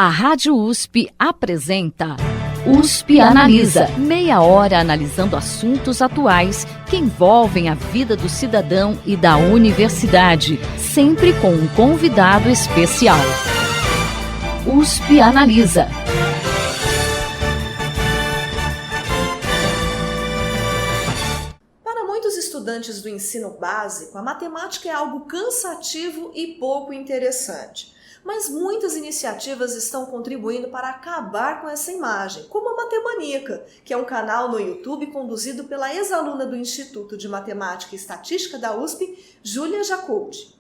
A Rádio USP apresenta USP Analisa. Meia hora analisando assuntos atuais que envolvem a vida do cidadão e da universidade, sempre com um convidado especial. USP Analisa. Para muitos estudantes do ensino básico, a matemática é algo cansativo e pouco interessante. Mas muitas iniciativas estão contribuindo para acabar com essa imagem, como a Matemanica, que é um canal no YouTube conduzido pela ex-aluna do Instituto de Matemática e Estatística da USP, Júlia Jacoldi.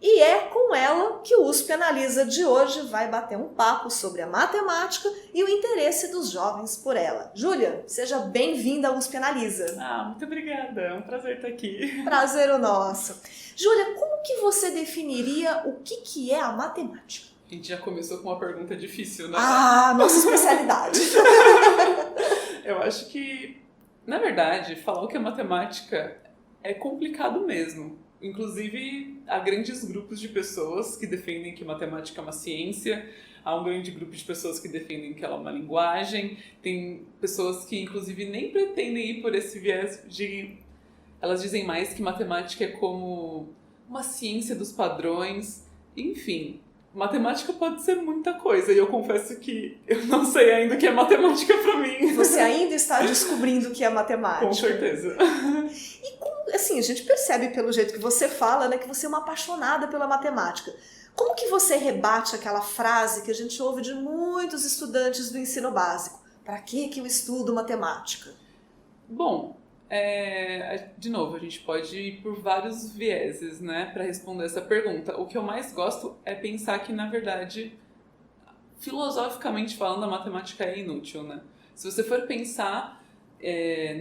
E é com ela que o USP Analisa de hoje vai bater um papo sobre a matemática e o interesse dos jovens por ela. Júlia, seja bem-vinda ao USP Analisa. Muito obrigada, é um prazer estar aqui. Prazer o nosso. Júlia, como que você definiria o que é a matemática? A gente já começou com uma pergunta difícil, né? Nossa especialidade. Eu acho que, na verdade, falar o que é matemática é complicado mesmo. Inclusive, há grandes grupos de pessoas que defendem que matemática é uma ciência, há um grande grupo de pessoas que defendem que ela é uma linguagem, tem pessoas que, inclusive, nem pretendem ir por esse viés de... Elas dizem mais que matemática é como uma ciência dos padrões, enfim... Matemática pode ser muita coisa, e eu confesso que eu não sei ainda o que é matemática pra mim. Você ainda está descobrindo o que é matemática. Com certeza. E como, assim, a gente percebe pelo jeito que você fala, né, que você é uma apaixonada pela matemática. Como que você rebate aquela frase que a gente ouve de muitos estudantes do ensino básico? Para que eu estudo matemática? Bom, de novo, a gente pode ir por vários vieses, né, para responder essa pergunta. O que eu mais gosto é pensar que, na verdade, filosoficamente falando, a matemática é inútil, né? Se você for pensar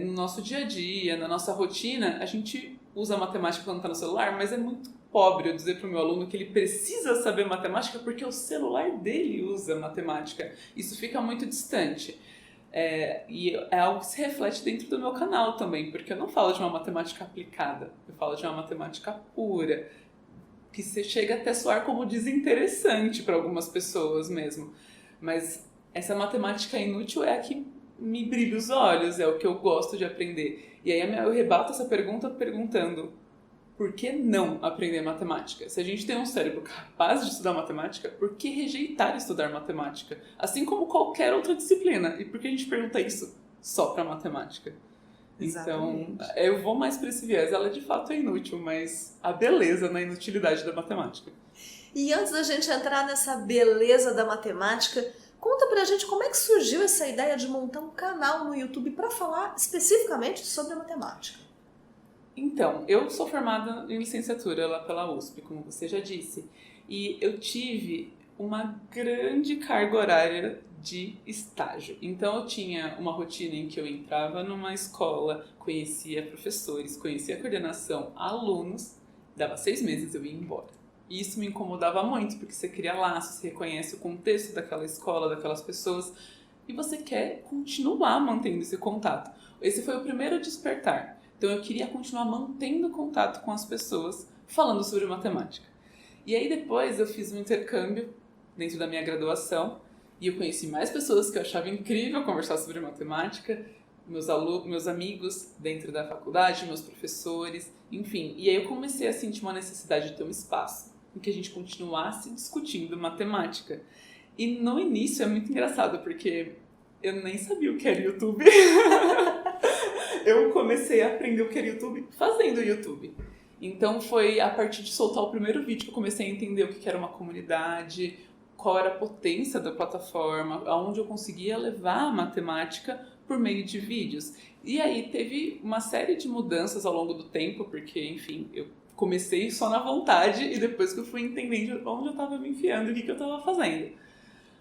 no nosso dia a dia, na nossa rotina, a gente usa matemática quando está no celular, mas é muito pobre eu dizer para o meu aluno que ele precisa saber matemática porque o celular dele usa matemática. Isso fica muito distante. E é algo que se reflete dentro do meu canal também, porque eu não falo de uma matemática aplicada, eu falo de uma matemática pura, que chega até soar como desinteressante para algumas pessoas mesmo. Mas essa matemática inútil é a que me brilha os olhos, é o que eu gosto de aprender. E aí eu rebato essa pergunta perguntando: por que não aprender matemática? Se a gente tem um cérebro capaz de estudar matemática, por que rejeitar estudar matemática? Assim como qualquer outra disciplina. E por que a gente pergunta isso só para matemática? Exatamente. Então, eu vou mais para esse viés. Ela de fato é inútil, mas a beleza na inutilidade da matemática. E antes da gente entrar nessa beleza da matemática, conta pra gente como é que surgiu essa ideia de montar um canal no YouTube para falar especificamente sobre a matemática. Então, eu sou formada em licenciatura lá pela USP, como você já disse, e eu tive uma grande carga horária de estágio. Então, eu tinha uma rotina em que eu entrava numa escola, conhecia professores, conhecia a coordenação, alunos, dava 6 meses e eu ia embora. E isso me incomodava muito, porque você cria laços, você reconhece o contexto daquela escola, daquelas pessoas, e você quer continuar mantendo esse contato. Esse foi o primeiro despertar. Então eu queria continuar mantendo contato com as pessoas, falando sobre matemática. E aí depois eu fiz um intercâmbio dentro da minha graduação e eu conheci mais pessoas que eu achava incrível conversar sobre matemática, meus amigos dentro da faculdade, meus professores, enfim. E aí eu comecei a sentir uma necessidade de ter um espaço em que a gente continuasse discutindo matemática. E no início é muito engraçado, porque eu nem sabia o que era YouTube. Eu comecei a aprender o que era YouTube fazendo YouTube. Então foi a partir de soltar o primeiro vídeo que eu comecei a entender o que era uma comunidade, qual era a potência da plataforma, aonde eu conseguia levar a matemática por meio de vídeos. E aí teve uma série de mudanças ao longo do tempo, porque, enfim, eu comecei só na vontade e depois que eu fui entendendo onde eu estava me enfiando e o que eu estava fazendo.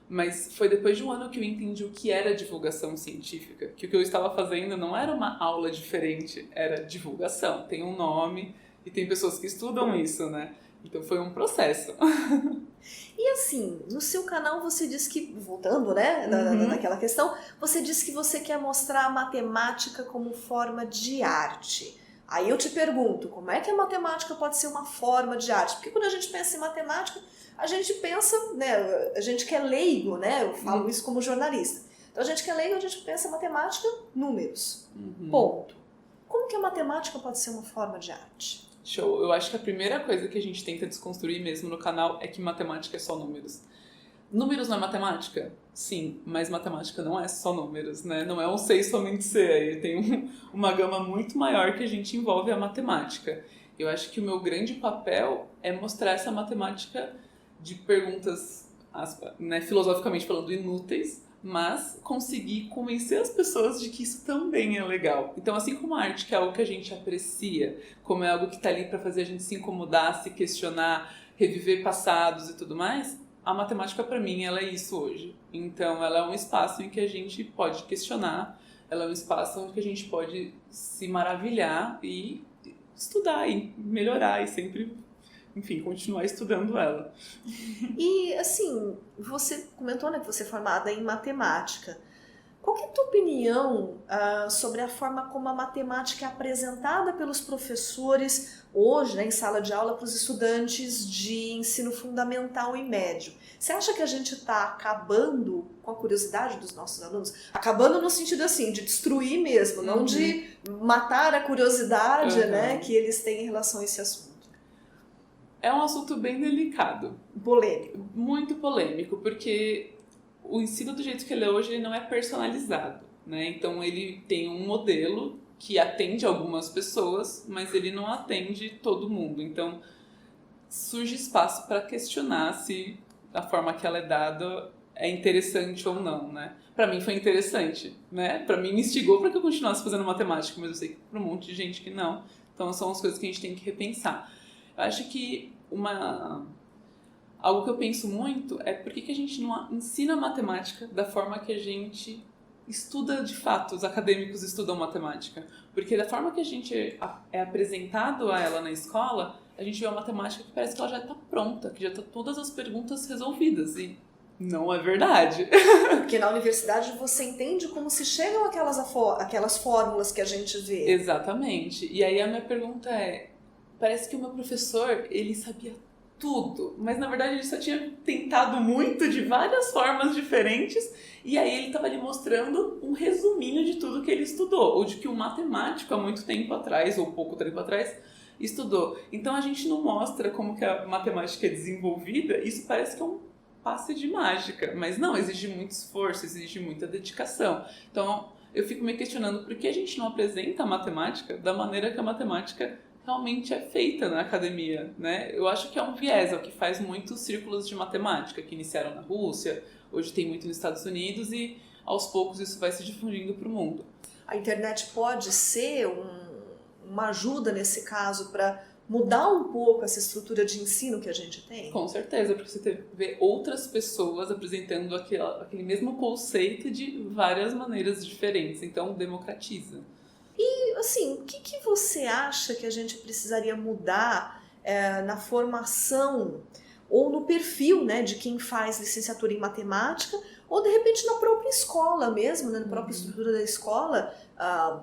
Mas foi depois de um ano que eu entendi o que era divulgação científica, que o que eu estava fazendo não era uma aula diferente, era divulgação. Tem um nome e tem pessoas que estudam isso, né? Então foi um processo. E assim, no seu canal você diz que, voltando, né, naquela questão, você diz que você quer mostrar a matemática como forma de arte. Aí eu te pergunto, como é que a matemática pode ser uma forma de arte? Porque quando a gente pensa em matemática, a gente pensa, né, a gente que é leigo, né, eu falo isso como jornalista. Então a gente que é leigo, a gente pensa em matemática, números, ponto. Como que a matemática pode ser uma forma de arte? Show. Eu acho que a primeira coisa que a gente tenta desconstruir mesmo no canal é que matemática é só números. Números não é matemática? Sim, mas matemática não é só números, né? Não é um 6 somente C, aí tem uma gama muito maior que a gente envolve a matemática. Eu acho que o meu grande papel é mostrar essa matemática de perguntas, né, filosoficamente falando, inúteis, mas conseguir convencer as pessoas de que isso também é legal. Então, assim como a arte, que é algo que a gente aprecia, como é algo que está ali para fazer a gente se incomodar, se questionar, reviver passados e tudo mais, a matemática, para mim, ela é isso hoje. Então, ela é um espaço em que a gente pode questionar, ela é um espaço onde a gente pode se maravilhar e estudar e melhorar e sempre, enfim, continuar estudando ela. E, assim, você comentou, né, que você é formada em matemática. Qual que é a tua opinião sobre a forma como a matemática é apresentada pelos professores hoje, né, em sala de aula, para os estudantes de ensino fundamental e médio? Você acha que a gente está acabando com a curiosidade dos nossos alunos? Acabando no sentido, assim, de destruir mesmo, não de matar a curiosidade, né, que eles têm em relação a esse assunto. É um assunto bem delicado. Polêmico. Muito polêmico, porque o ensino do jeito que ele é hoje, ele não é personalizado, né? Então ele tem um modelo que atende algumas pessoas, mas ele não atende todo mundo. Então surge espaço para questionar se a forma que ela é dada é interessante ou não, né? Para mim foi interessante, né? Para mim me instigou para que eu continuasse fazendo matemática, mas eu sei que para um monte de gente que não. Então são as coisas que a gente tem que repensar. Eu acho que algo que eu penso muito é por que a gente não ensina matemática da forma que a gente estuda de fato, os acadêmicos estudam matemática. Porque da forma que a gente é apresentado a ela na escola, a gente vê uma matemática que parece que ela já está pronta, que já está todas as perguntas resolvidas. E não é verdade. Porque na universidade você entende como se chegam aquelas fórmulas que a gente vê. Exatamente. E aí a minha pergunta é, parece que o meu professor, ele sabia tudo, mas na verdade ele só tinha tentado muito de várias formas diferentes e aí ele estava ali mostrando um resuminho de tudo que ele estudou, ou de que um matemático há muito tempo atrás, ou pouco tempo atrás, estudou. Então a gente não mostra como que a matemática é desenvolvida, isso parece que é um passe de mágica, mas não, exige muito esforço, exige muita dedicação. Então eu fico me questionando por que a gente não apresenta a matemática da maneira que a matemática realmente é feita na academia, né? Eu acho que é um viés, é o que faz muitos círculos de matemática que iniciaram na Rússia, hoje tem muito nos Estados Unidos e aos poucos isso vai se difundindo para o mundo. A internet pode ser uma ajuda nesse caso para mudar um pouco essa estrutura de ensino que a gente tem? Com certeza, porque você vê outras pessoas apresentando aquele mesmo conceito de várias maneiras diferentes, então democratiza. E, assim, o que você acha que a gente precisaria mudar na formação ou no perfil, né, de quem faz licenciatura em matemática ou, de repente, na própria escola mesmo, né, na própria estrutura da escola,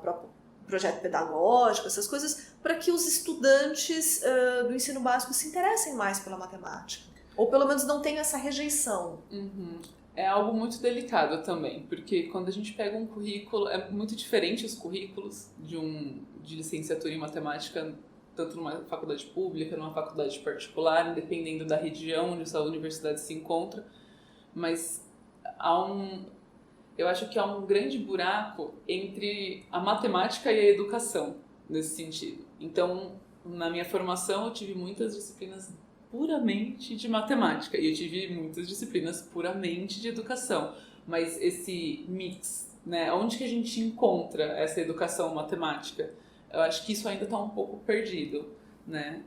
próprio projeto pedagógico, essas coisas, para que os estudantes do ensino básico se interessem mais pela matemática? Ou, pelo menos, não tenham essa rejeição? É algo muito delicado também, porque quando a gente pega um currículo, é muito diferente os currículos de licenciatura em matemática, tanto numa faculdade pública, numa faculdade particular, dependendo da região onde essa universidade se encontra, mas eu acho que há um grande buraco entre a matemática e a educação, nesse sentido. Então, na minha formação, eu tive muitas disciplinas puramente de matemática e eu tive muitas disciplinas puramente de educação, mas esse mix, né, onde que a gente encontra essa educação matemática? Eu acho que isso ainda está um pouco perdido, né?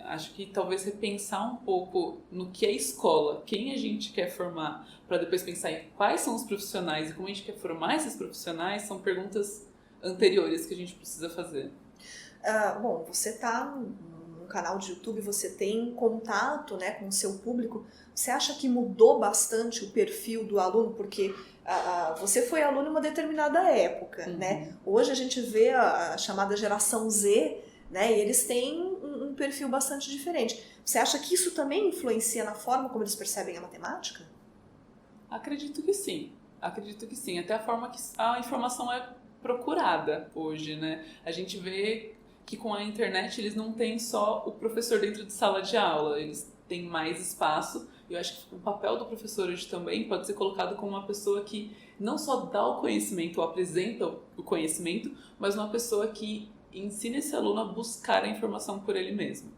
Acho que talvez repensar um pouco no que é escola, quem a gente quer formar, para depois pensar em quais são os profissionais e como a gente quer formar esses profissionais, são perguntas anteriores que a gente precisa fazer. Bom, você está um canal de YouTube, você tem contato, né, com o seu público, você acha que mudou bastante o perfil do aluno? Porque você foi aluno em uma determinada época, né? Hoje a gente vê a chamada geração Z, né, e eles têm um perfil bastante diferente. Você acha que isso também influencia na forma como eles percebem a matemática? Acredito que sim. Acredito que sim. Até a forma que a informação é procurada hoje, né? A gente vê que com a internet eles não têm só o professor dentro de sala de aula, eles têm mais espaço. Eu acho que o papel do professor hoje também pode ser colocado como uma pessoa que não só dá o conhecimento ou apresenta o conhecimento, mas uma pessoa que ensina esse aluno a buscar a informação por ele mesmo.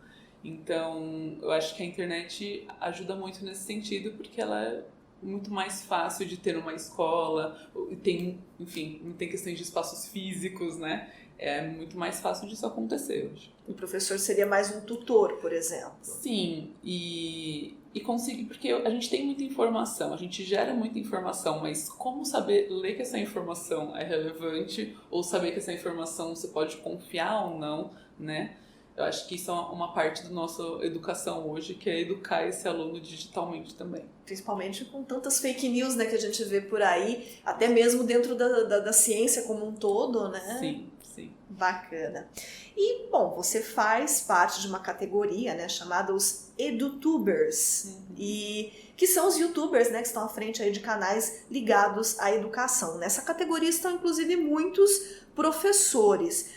Então, eu acho que a internet ajuda muito nesse sentido, porque ela é muito mais fácil de ter numa escola, tem, enfim, não tem questões de espaços físicos, né? É muito mais fácil disso acontecer hoje. O professor seria mais um tutor, por exemplo? Sim, e conseguir, porque a gente tem muita informação, a gente gera muita informação, mas como saber ler que essa informação é relevante ou saber que essa informação você pode confiar ou não, né? Eu acho que isso é uma parte da nossa educação hoje, que é educar esse aluno digitalmente também. Principalmente com tantas fake news, né, que a gente vê por aí, até mesmo dentro da ciência como um todo, né? Sim, sim. Bacana. E, bom, você faz parte de uma categoria, né, chamada os edutubers, e que são os youtubers, né, que estão à frente aí de canais ligados à educação. Nessa categoria estão, inclusive, muitos professores.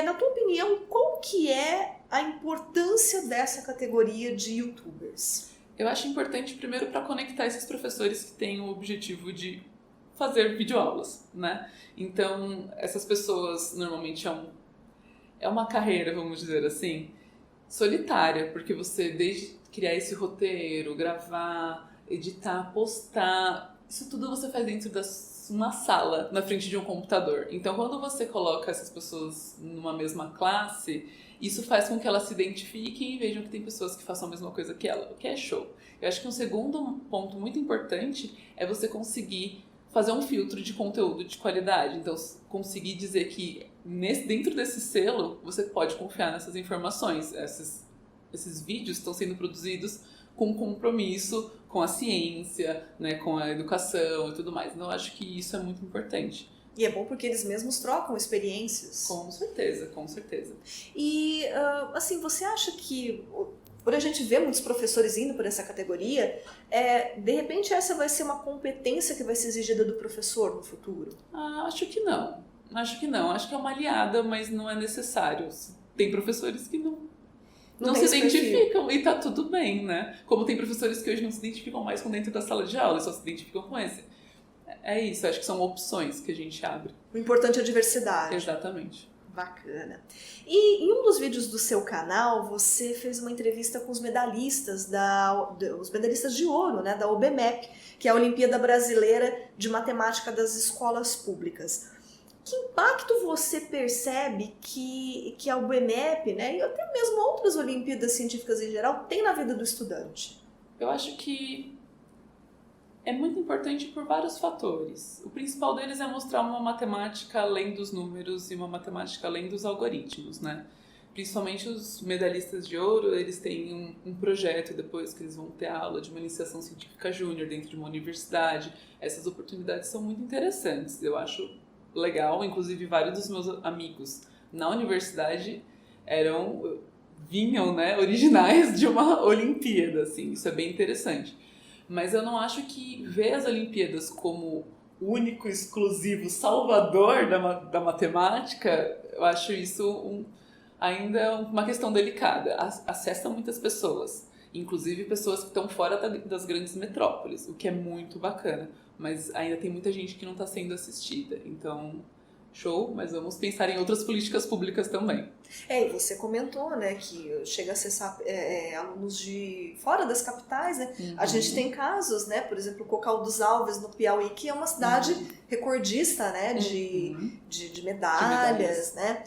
Na tua opinião, qual que é a importância dessa categoria de youtubers? Eu acho importante, primeiro, para conectar esses professores que têm o objetivo de fazer videoaulas, né? Então, essas pessoas, normalmente, é uma carreira, vamos dizer assim, solitária, porque você, desde criar esse roteiro, gravar, editar, postar, isso tudo você faz dentro de uma sala, na frente de um computador. Então, quando você coloca essas pessoas numa mesma classe, isso faz com que elas se identifiquem e vejam que tem pessoas que façam a mesma coisa que ela, o que é show. Eu acho que um segundo ponto muito importante é você conseguir fazer um filtro de conteúdo de qualidade. Então, conseguir dizer que dentro desse selo, você pode confiar nessas informações. Esses vídeos estão sendo produzidos com compromisso com a ciência, né, com a educação e tudo mais. Então, eu acho que isso é muito importante. E é bom porque eles mesmos trocam experiências. Com certeza, com certeza. E, assim, você acha que, por a gente ver muitos professores indo por essa categoria, de repente essa vai ser uma competência que vai ser exigida do professor no futuro? Acho que não. Acho que é uma aliada, mas não é necessário. Tem professores que não se identificam e tá tudo bem, né? Como tem professores que hoje não se identificam mais com dentro da sala de aula, só se identificam com esse. É isso, acho que são opções que a gente abre. O importante é a diversidade. Exatamente. Bacana. E em um dos vídeos do seu canal, você fez uma entrevista com os medalhistas os medalhistas de ouro, né, da OBMEP, que é a Olimpíada Brasileira de Matemática das Escolas Públicas. Que impacto você percebe que a OBMEP, né, e até mesmo outras Olimpíadas Científicas em geral, tem na vida do estudante? Eu acho que é muito importante por vários fatores. O principal deles é mostrar uma matemática além dos números e uma matemática além dos algoritmos, né? Principalmente os medalhistas de ouro, eles têm um projeto depois que eles vão ter aula de uma iniciação científica júnior dentro de uma universidade. Essas oportunidades são muito interessantes, eu acho legal. Inclusive, vários dos meus amigos na universidade vinham, né, originais de uma Olimpíada, assim, isso é bem interessante. Mas eu não acho que ver as Olimpíadas como o único, exclusivo salvador da matemática, eu acho isso ainda uma questão delicada. Acessa muitas pessoas, inclusive pessoas que estão fora das grandes metrópoles, o que é muito bacana. Mas ainda tem muita gente que não está sendo assistida. Então, show, mas vamos pensar em outras políticas públicas também. E você comentou, né, que chega a acessar alunos de fora das capitais, né? Uhum. A gente tem casos, né, por exemplo, Cocal dos Alves, no Piauí, que é uma cidade recordista, né, de medalhas, né?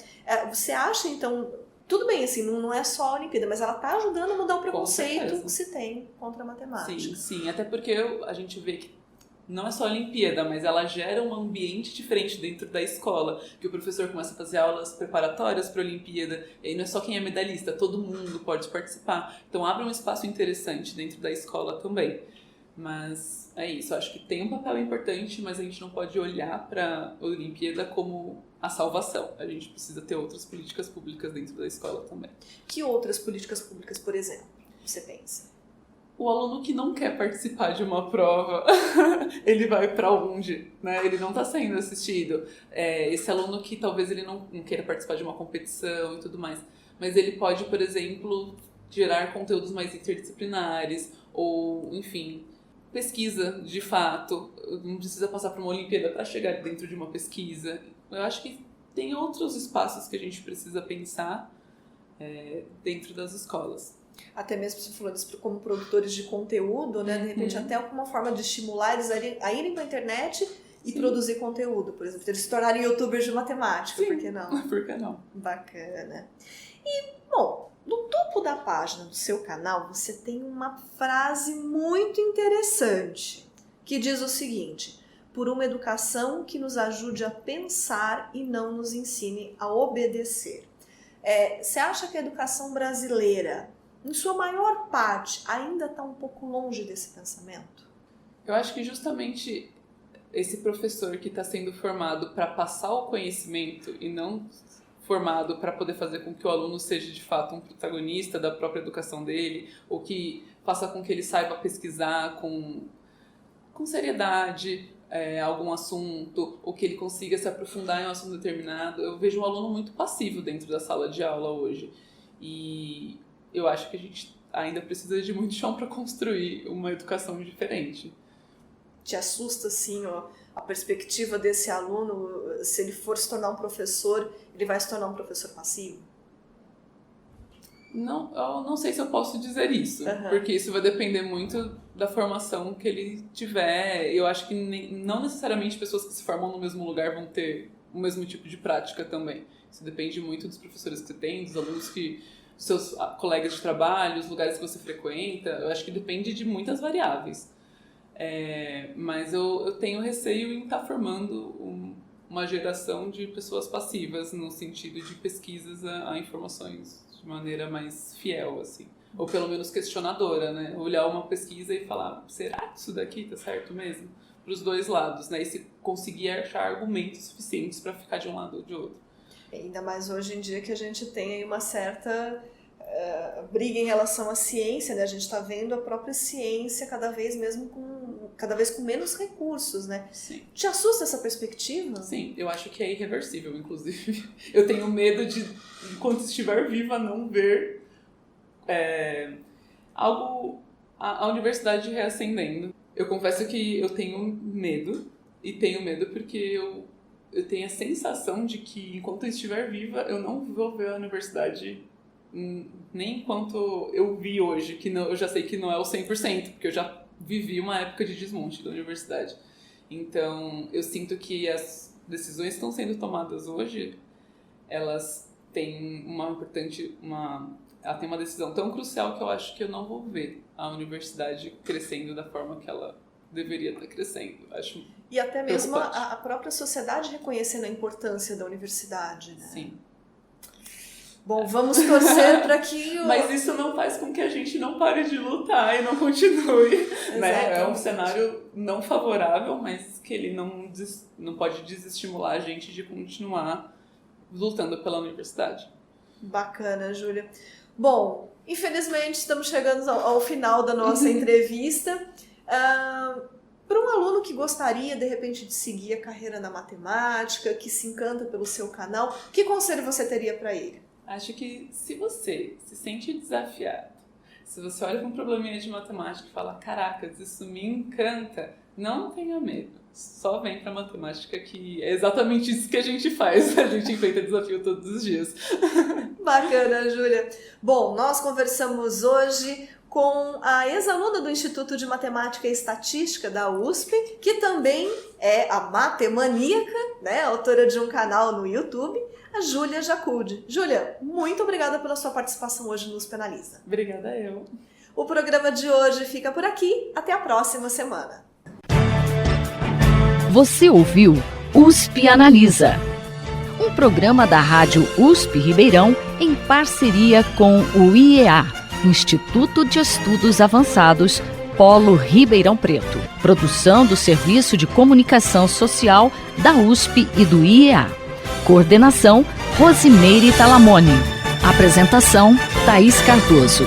Você acha, então, tudo bem, assim, não é só a Olimpíada, mas ela está ajudando a mudar o preconceito que se tem contra a matemática. Sim, até porque a gente vê que não é só a Olimpíada, mas ela gera um ambiente diferente dentro da escola, que o professor começa a fazer aulas preparatórias para a Olimpíada, e aí não é só quem é medalhista, todo mundo pode participar. Então abre um espaço interessante dentro da escola também. Mas é isso, eu acho que tem um papel importante, mas a gente não pode olhar para a Olimpíada como a salvação. A gente precisa ter outras políticas públicas dentro da escola também. Que outras políticas públicas, por exemplo, você pensa? O aluno que não quer participar de uma prova, ele vai para onde? Né? Ele não está sendo assistido. Esse aluno que talvez ele não queira participar de uma competição e tudo mais, mas ele pode, por exemplo, gerar conteúdos mais interdisciplinares ou, enfim, pesquisa de fato. Não precisa passar por uma Olimpíada para chegar dentro de uma pesquisa. Eu acho que tem outros espaços que a gente precisa pensar dentro das escolas. Até mesmo você falou disso como produtores de conteúdo, né? De repente até alguma forma de estimular eles a irem para a internet e produzir conteúdo, por exemplo, eles se tornarem youtubers de matemática, Sim. Por que não? Por que não? Bacana. E, bom, no topo da página do seu canal você tem uma frase muito interessante que diz o seguinte: por uma educação que nos ajude a pensar e não nos ensine a obedecer. Você acha que a educação brasileira, em sua maior parte, ainda está um pouco longe desse pensamento? Eu acho que justamente esse professor que está sendo formado para passar o conhecimento e não formado para poder fazer com que o aluno seja de fato um protagonista da própria educação dele, ou que faça com que ele saiba pesquisar com seriedade algum assunto, ou que ele consiga se aprofundar em um assunto determinado. Eu vejo um aluno muito passivo dentro da sala de aula hoje. E eu acho que a gente ainda precisa de muito chão para construir uma educação diferente. Te assusta, assim, a perspectiva desse aluno, se ele for se tornar um professor, ele vai se tornar um professor passivo? Não, eu não sei se eu posso dizer isso, porque isso vai depender muito da formação que ele tiver. Eu acho que não necessariamente pessoas que se formam no mesmo lugar vão ter o mesmo tipo de prática também. Isso depende muito dos professores que você tem, dos alunos seus colegas de trabalho, os lugares que você frequenta. Eu acho que depende de muitas variáveis. Mas eu tenho receio em estar formando uma geração de pessoas passivas no sentido de pesquisas a informações de maneira mais fiel, assim. Ou pelo menos questionadora, né? Olhar uma pesquisa e falar, será que isso daqui tá certo mesmo? Para os dois lados, né? E se conseguir achar argumentos suficientes para ficar de um lado ou de outro. Ainda mais hoje em dia que a gente tem aí uma certa briga em relação à ciência, né? A gente está vendo a própria ciência cada vez com menos recursos, né? Sim. Te assusta essa perspectiva? Sim, eu acho que é irreversível, inclusive. Eu tenho medo de, enquanto estiver viva, não ver a universidade reacendendo. Eu confesso que eu tenho medo, e tenho medo porque eu tenho a sensação de que, enquanto eu estiver viva, eu não vou ver a universidade nem enquanto eu vi hoje, que eu já sei que não é o 100%, porque eu já vivi uma época de desmonte da universidade. Então, eu sinto que as decisões que estão sendo tomadas hoje, elas têm ela tem uma decisão tão crucial que eu acho que eu não vou ver a universidade crescendo da forma que ela deveria estar crescendo. Acho e até mesmo a própria sociedade reconhecendo a importância da universidade, né? Sim. Bom, vamos torcer para que Mas isso não faz com que a gente não pare de lutar e não continue, né? É um cenário não favorável, mas que ele não pode desestimular a gente de continuar lutando pela universidade. Bacana, Júlia. Bom, infelizmente estamos chegando ao final da nossa entrevista. Para um aluno que gostaria, de repente, de seguir a carreira na matemática, que se encanta pelo seu canal, que conselho você teria para ele? Acho que se você se sente desafiado, se você olha para um probleminha de matemática e fala, caracas, isso me encanta, não tenha medo. Só vem para matemática, que é exatamente isso que a gente faz. A gente enfrenta desafio todos os dias. Bacana, Júlia. Bom, nós conversamos hoje com a ex-aluna do Instituto de Matemática e Estatística da USP, que também é a matemaníaca, né, autora de um canal no YouTube, a Júlia Jacoude. Júlia, muito obrigada pela sua participação hoje no USP Analisa. Obrigada eu. O programa de hoje fica por aqui. Até a próxima semana. Você ouviu USP Analisa, um programa da Rádio USP Ribeirão em parceria com o IEA, Instituto de Estudos Avançados, Polo Ribeirão Preto. Produção do Serviço de Comunicação Social da USP e do IEA. Coordenação, Rosimeire Talamone. Apresentação, Thaís Cardoso.